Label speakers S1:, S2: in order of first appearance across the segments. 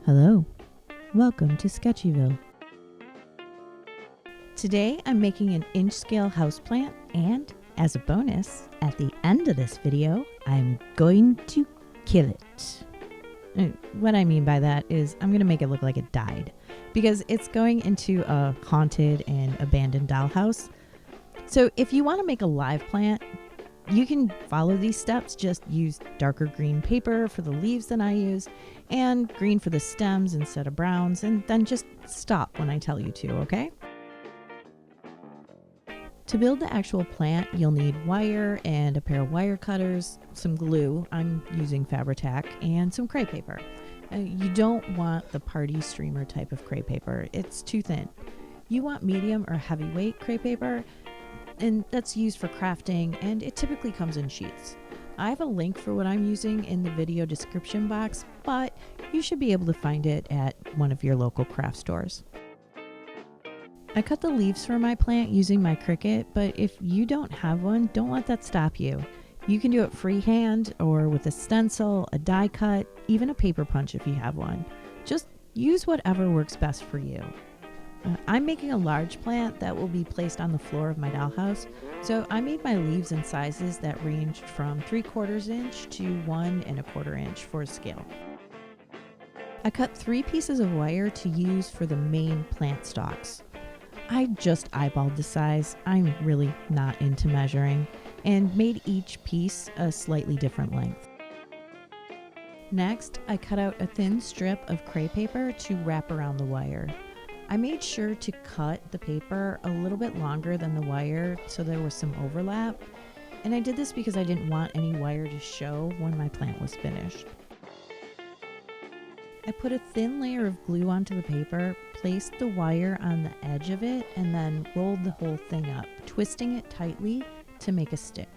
S1: Hello, welcome to Sketchyville. Today I'm making an inch scale houseplant, and as a bonus, at the end of this video, I'm going to kill it. What I mean by that is I'm going to make it look like it died, because it's going into a haunted and abandoned dollhouse. So if you want to make a live plant, you can follow these steps. Just use darker green paper for the leaves than I use, and green for the stems instead of browns, and then just stop when I tell you to, okay? To build the actual plant, you'll need wire and a pair of wire cutters, some glue, I'm using fabri-tac, and some crepe paper. You don't want the party streamer type of crepe paper, it's too thin. You want medium or heavyweight crepe paper, and that's used for crafting, and it typically comes in sheets. I have a link for what I'm using in the video description box, but you should be able to find it at one of your local craft stores. I cut the leaves for my plant using my cricut, but if you don't have one, don't let that stop you. You can do it freehand or with a stencil, a die cut, even a paper punch if you have one. Just use whatever works best for you. I'm making a large plant that will be placed on the floor of my dollhouse, so I made my leaves in sizes that ranged from 3/4 inch to 1 1/4 inch for scale. I cut 3 pieces of wire to use for the main plant stalks. I just eyeballed the size, I'm really not into measuring, and made each piece a slightly different length. Next, I cut out a thin strip of crepe paper to wrap around the wire. I made sure to cut the paper a little bit longer than the wire so there was some overlap, and I did this because I didn't want any wire to show when my plant was finished. I put a thin layer of glue onto the paper, placed the wire on the edge of it, and then rolled the whole thing up, twisting it tightly to make a stick.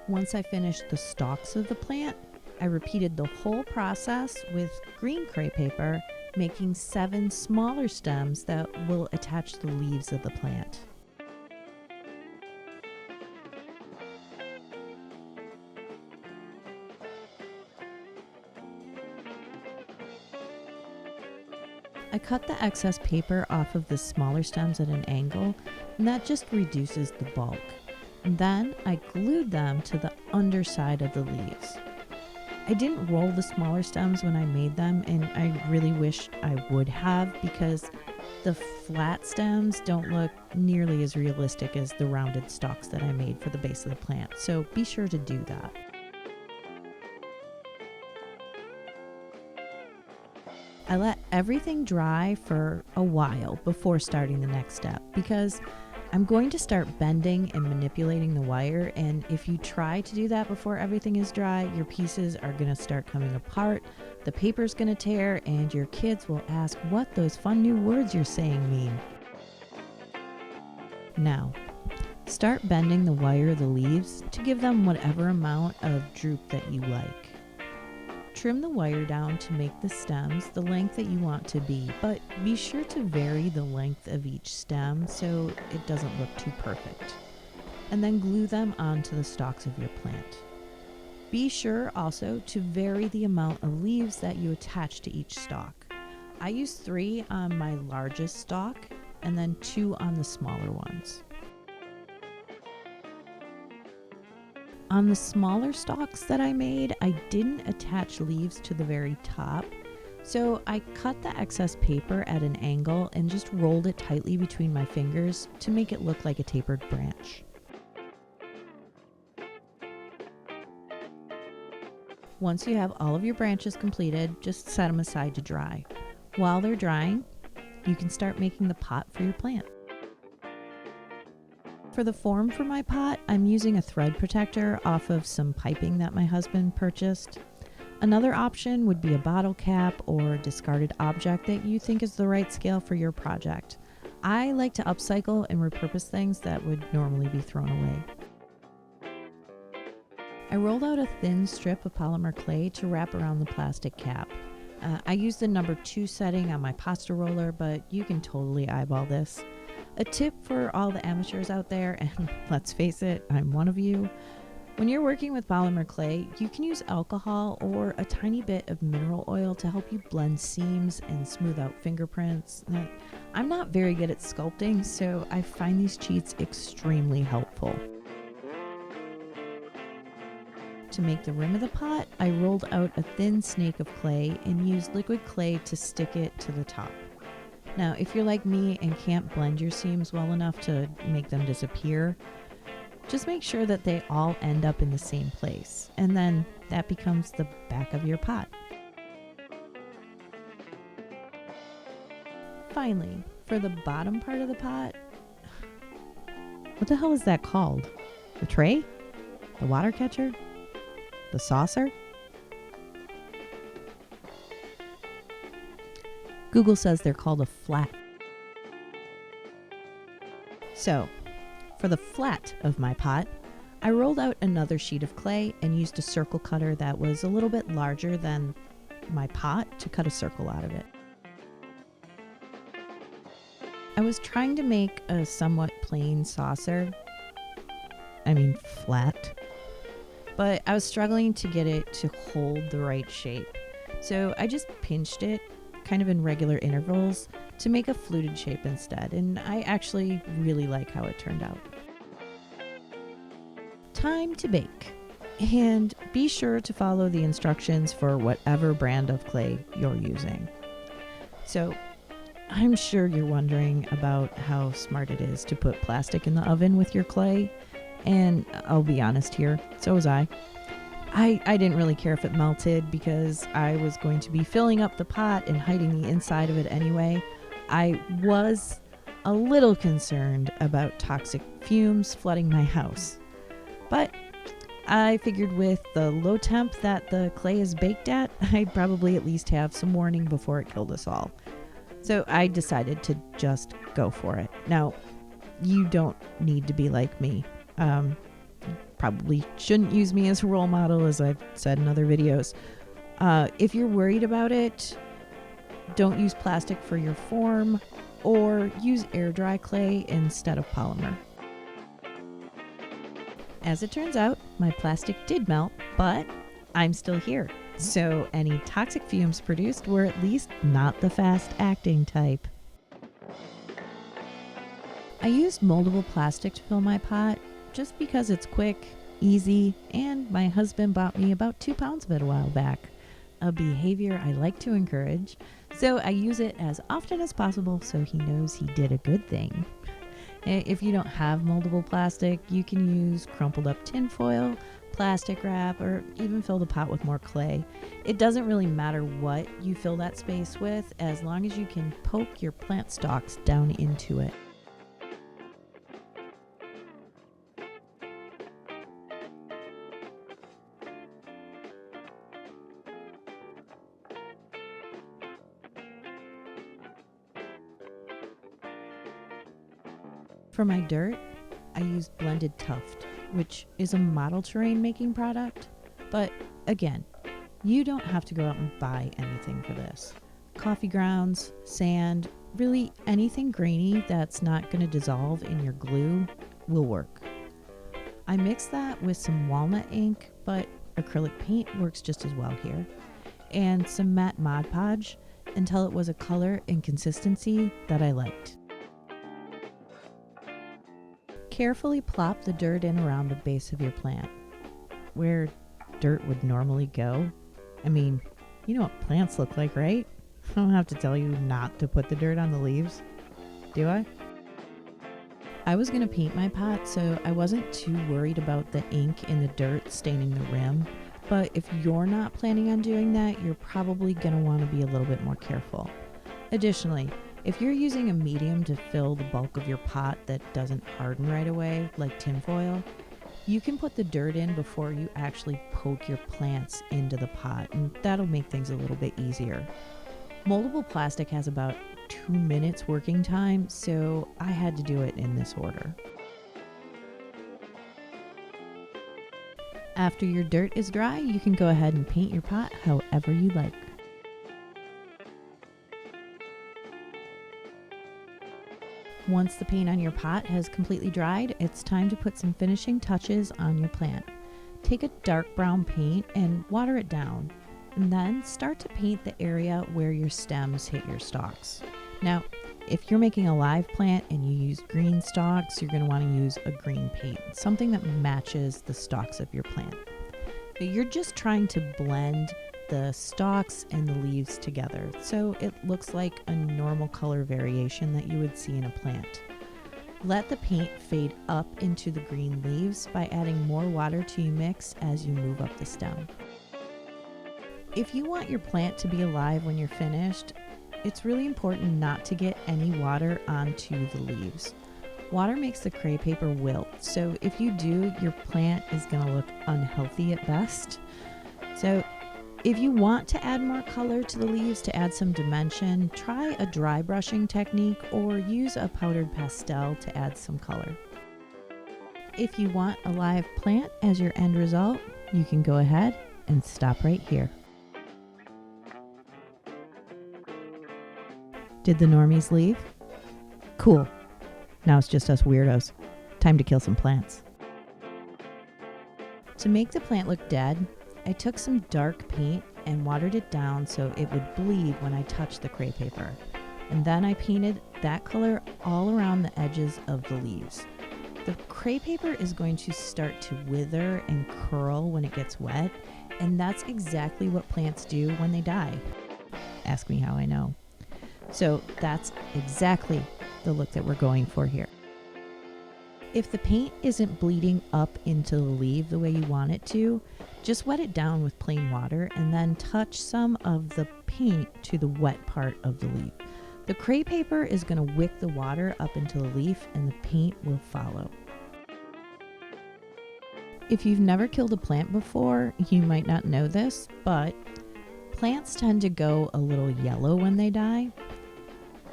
S1: Once I finished the stalks of the plant, I repeated the whole process with green crepe paper, making 7 smaller stems that will attach the leaves of the plant. I cut the excess paper off of the smaller stems at an angle, and that just reduces the bulk. And then I glued them to the underside of the leaves. I didn't roll the smaller stems when I made them, and I really wish I would have, because the flat stems don't look nearly as realistic as the rounded stalks that I made for the base of the plant, so be sure to do that. I let everything dry for a while before starting the next step, because I'm going to start bending and manipulating the wire, and if you try to do that before everything is dry, your pieces are going to start coming apart, the paper's going to tear, and your kids will ask what those fun new words you're saying mean. Now, start bending the wire of the leaves to give them whatever amount of droop that you like. Trim the wire down to make the stems the length that you want to be, but be sure to vary the length of each stem so it doesn't look too perfect. And then glue them onto the stalks of your plant. Be sure also to vary the amount of leaves that you attach to each stalk. I use 3 on my largest stalk and then 2 on the smaller ones. On the smaller stalks that I made, I didn't attach leaves to the very top, so I cut the excess paper at an angle and just rolled it tightly between my fingers to make it look like a tapered branch. Once you have all of your branches completed, just set them aside to dry. While they're drying, you can start making the pot for your plant. For the form for my pot, I'm using a thread protector off of some piping that my husband purchased. Another option would be a bottle cap or a discarded object that you think is the right scale for your project. I like to upcycle and repurpose things that would normally be thrown away. I rolled out a thin strip of polymer clay to wrap around the plastic cap. I used the number 2 setting on my pasta roller, but you can totally eyeball this. A tip for all the amateurs out there, and let's face it, I'm one of you. When you're working with polymer clay, you can use alcohol or a tiny bit of mineral oil to help you blend seams and smooth out fingerprints. Now, I'm not very good at sculpting, so I find these cheats extremely helpful. To make the rim of the pot, I rolled out a thin snake of clay and used liquid clay to stick it to the top. Now, if you're like me and can't blend your seams well enough to make them disappear, just make sure that they all end up in the same place, and then that becomes the back of your pot. Finally, for the bottom part of the pot, what the hell is that called? The tray? The water catcher? The saucer? Google says they're called a flat. So, for the flat of my pot, I rolled out another sheet of clay and used a circle cutter that was a little bit larger than my pot to cut a circle out of it. I was trying to make a somewhat plain saucer. Flat. But I was struggling to get it to hold the right shape. So I just pinched it, kind of in regular intervals, to make a fluted shape instead, and I actually really like how it turned out. Time to bake. And be sure to follow the instructions for whatever brand of clay you're using. So, I'm sure you're wondering about how smart it is to put plastic in the oven with your clay, and I'll be honest here, so was I. I didn't really care if it melted because I was going to be filling up the pot and hiding the inside of it anyway. I was a little concerned about toxic fumes flooding my house. But I figured with the low temp that the clay is baked at, I'd probably at least have some warning before it killed us all. So I decided to just go for it. Now, you don't need to be like me. Probably shouldn't use me as a role model, as I've said in other videos. If you're worried about it, don't use plastic for your form, or use air dry clay instead of polymer. As it turns out, my plastic did melt, but I'm still here. So any toxic fumes produced were at least not the fast-acting type. I used moldable plastic to fill my pot just because it's quick, easy, and my husband bought me about 2 pounds of it a while back. A behavior I like to encourage, so I use it as often as possible so he knows he did a good thing. If you don't have moldable plastic, you can use crumpled up tin foil, plastic wrap, or even fill the pot with more clay. It doesn't really matter what you fill that space with, as long as you can poke your plant stalks down into it. For my dirt, I used Blended Tuft, which is a model terrain making product. But again, you don't have to go out and buy anything for this. Coffee grounds, sand, really anything grainy that's not going to dissolve in your glue will work. I mixed that with some walnut ink, but acrylic paint works just as well here, and some matte Mod Podge until it was a color and consistency that I liked. Carefully plop the dirt in around the base of your plant, where dirt would normally go. You know what plants look like, right? I don't have to tell you not to put the dirt on the leaves, do I? I was going to paint my pot, so I wasn't too worried about the ink in the dirt staining the rim, but if you're not planning on doing that, you're probably going to want to be a little bit more careful. Additionally, if you're using a medium to fill the bulk of your pot that doesn't harden right away, like tinfoil, you can put the dirt in before you actually poke your plants into the pot, and that'll make things a little bit easier. Moldable plastic has about 2 minutes working time, so I had to do it in this order. After your dirt is dry, you can go ahead and paint your pot however you like. Once the paint on your pot has completely dried, it's time to put some finishing touches on your plant. Take a dark brown paint and water it down, and then start to paint the area where your stems hit your stalks. Now, if you're making a live plant and you use green stalks, you're going to want to use a green paint, something that matches the stalks of your plant. But you're just trying to blend the stalks and the leaves together, so it looks like a normal color variation that you would see in a plant. Let the paint fade up into the green leaves by adding more water to your mix as you move up the stem. If you want your plant to be alive when you're finished, it's really important not to get any water onto the leaves. Water makes the crepe paper wilt, so if you do, your plant is going to look unhealthy at best. So if you want to add more color to the leaves to add some dimension, try a dry brushing technique or use a powdered pastel to add some color. If you want a live plant as your end result, you can go ahead and stop right here. Did the normies leave? Cool. Now it's just us weirdos. Time to kill some plants. To make the plant look dead, I took some dark paint and watered it down so it would bleed when I touched the crepe paper. And then I painted that color all around the edges of the leaves. The crepe paper is going to start to wither and curl when it gets wet, and that's exactly what plants do when they die. Ask me how I know. So that's exactly the look that we're going for here. If the paint isn't bleeding up into the leaf the way you want it to, just wet it down with plain water and then touch some of the paint to the wet part of the leaf. The crepe paper is going to wick the water up into the leaf and the paint will follow. If you've never killed a plant before, you might not know this, but plants tend to go a little yellow when they die.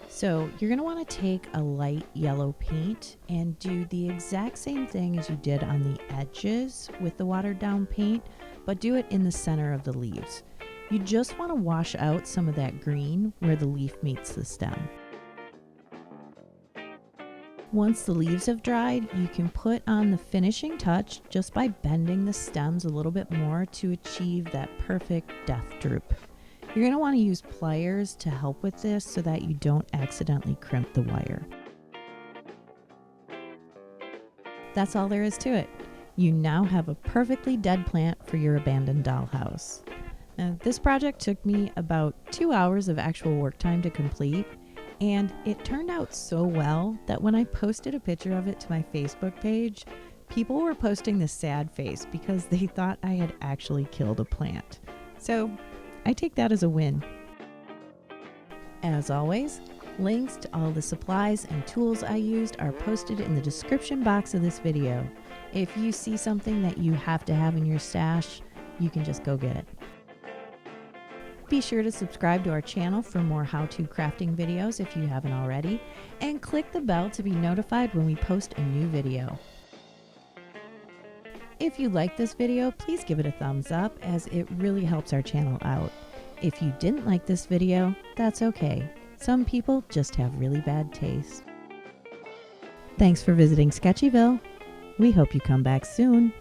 S1: So you're going to want to take a light yellow paint and do the exact same thing as you did on the edges with the watered down paint, but do it in the center of the leaves. You just want to wash out some of that green where the leaf meets the stem. Once the leaves have dried, you can put on the finishing touch just by bending the stems a little bit more to achieve that perfect death droop. You're going to want to use pliers to help with this so that you don't accidentally crimp the wire. That's all there is to it. You now have a perfectly dead plant for your abandoned dollhouse. Now, this project took me about 2 hours of actual work time to complete, and it turned out so well that when I posted a picture of it to my Facebook page, people were posting this sad face because they thought I had actually killed a plant. So I take that as a win. As always, links to all the supplies and tools I used are posted in the description box of this video. If you see something that you have to have in your stash, you can just go get it. Be sure to subscribe to our channel for more how-to crafting videos if you haven't already, and click the bell to be notified when we post a new video. If you like this video, please give it a thumbs up as it really helps our channel out. If you didn't like this video, that's okay. Some people just have really bad taste. Thanks for visiting Sketchyville. We hope you come back soon.